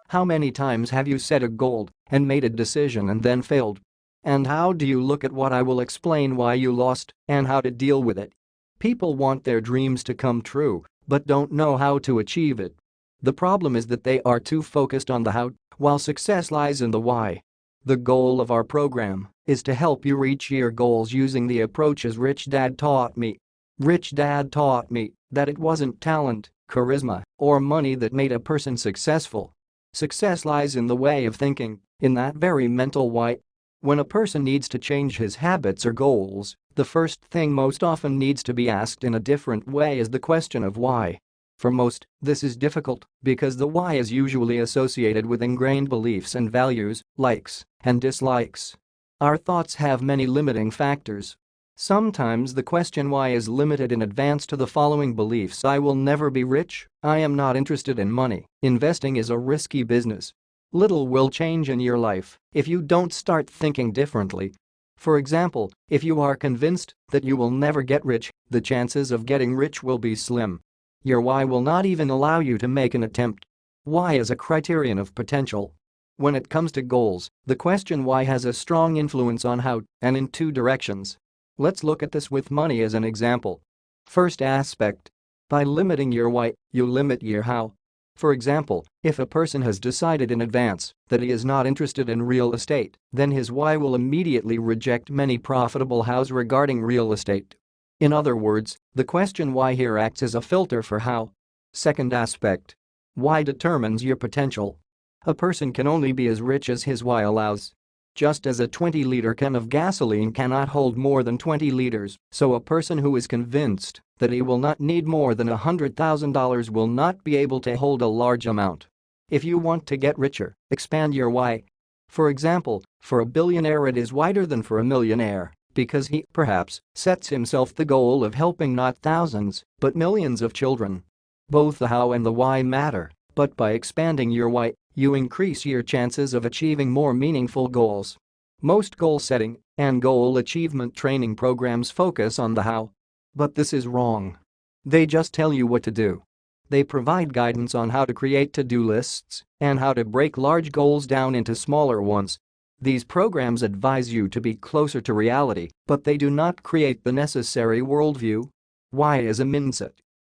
How many times have you set a goal and made a decision and then failed? And how do you look at what I will explain why you lost and how to deal with it? People want their dreams to come true but don't know how to achieve it. The problem is that they are too focused on the how, while success lies in the why. The goal of our program is to help you reach your goals using the approaches Rich Dad taught me. Rich Dad taught me that it wasn't talent, charisma, or money that made a person successful. Success lies in the way of thinking, in that very mental why. When a person needs to change his habits or goals, the first thing most often needs to be asked in a different way is the question of why. For most, this is difficult because the why is usually associated with ingrained beliefs and values, likes and dislikes. Our thoughts have many limiting factors. Sometimes the question why is limited in advance to the following beliefs: I will never be rich, I am not interested in money, investing is a risky business. Little will change in your life if you don't start thinking differently. For example, if you are convinced that you will never get rich, the chances of getting rich will be slim. Your why will not even allow you to make an attempt. Why is a criterion of potential. When it comes to goals, the question why has a strong influence on how, and in two directions. Let's look at this with money as an example. First aspect. By limiting your why, you limit your how. For example, if a person has decided in advance that he is not interested in real estate, then his why will immediately reject many profitable hows regarding real estate. In other words, the question why here acts as a filter for how. Second aspect. Why determines your potential. A person can only be as rich as his why allows. Just as a 20-liter can of gasoline cannot hold more than 20 liters, so a person who is convinced that he will not need more than $100,000 will not be able to hold a large amount. If you want to get richer, expand your why. For example, for a billionaire it is wider than for a millionaire because he, perhaps, sets himself the goal of helping not thousands, but millions of children. Both the how and the why matter, but by expanding your why, you increase your chances of achieving more meaningful goals. Most goal setting and goal achievement training programs focus on the how. But this is wrong. They just tell you what to do. They provide guidance on how to create to-do lists and how to break large goals down into smaller ones. These programs advise you to be closer to reality, but they do not create the necessary worldview. Why is a mindset?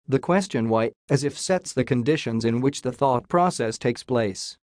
The question why, as if sets the conditions in which the thought process takes place.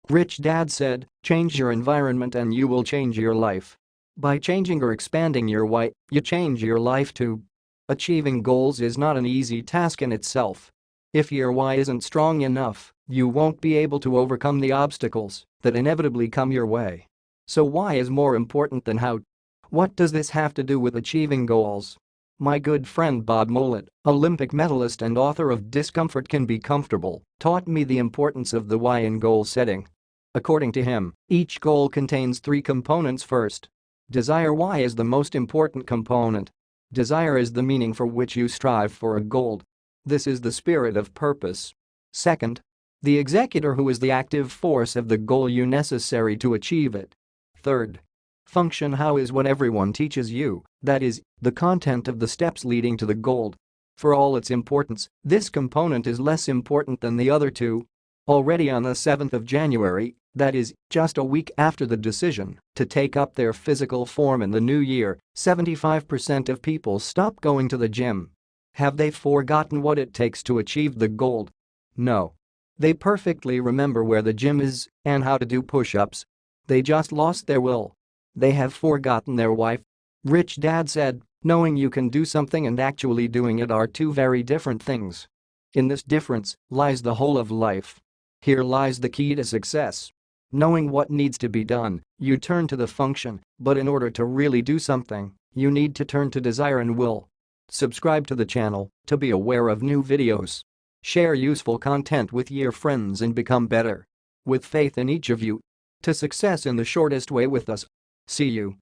Rich Dad said, change your environment and you will change your life. By changing or expanding your why, you change your life too. Achieving goals is not an easy task in itself. If your why isn't strong enough, you won't be able to overcome the obstacles that inevitably come your way. So why is more important than how? What does this have to do with achieving goals? My good friend Bob Mollett, Olympic medalist and author of Discomfort Can Be Comfortable, taught me the importance of the why in goal setting. According to him, each goal contains three components. First, desire. Why is the most important component. Desire is the meaning for which you strive for a goal. This is the spirit of purpose. Second, the executor, who is the active force of the goal you necessary to achieve it. Third, function. How is what everyone teaches you, that is, the content of the steps leading to the goal. For all its importance, this component is less important than the other two. Already on the 7th of January, that is, just a week after the decision to take up their physical form in the new year, 75% of people stop going to the gym. Have they forgotten what it takes to achieve the goal? No. They perfectly remember where the gym is and how to do push-ups. They just lost their will. They have forgotten their why. Rich Dad said, knowing you can do something and actually doing it are two very different things. In this difference lies the whole of life. Here lies the key to success. Knowing what needs to be done, you turn to the function, but in order to really do something, you need to turn to desire and will. Subscribe to the channel to be aware of new videos. Share useful content with your friends and become better. With faith in each of you. To success in the shortest way with us. See you.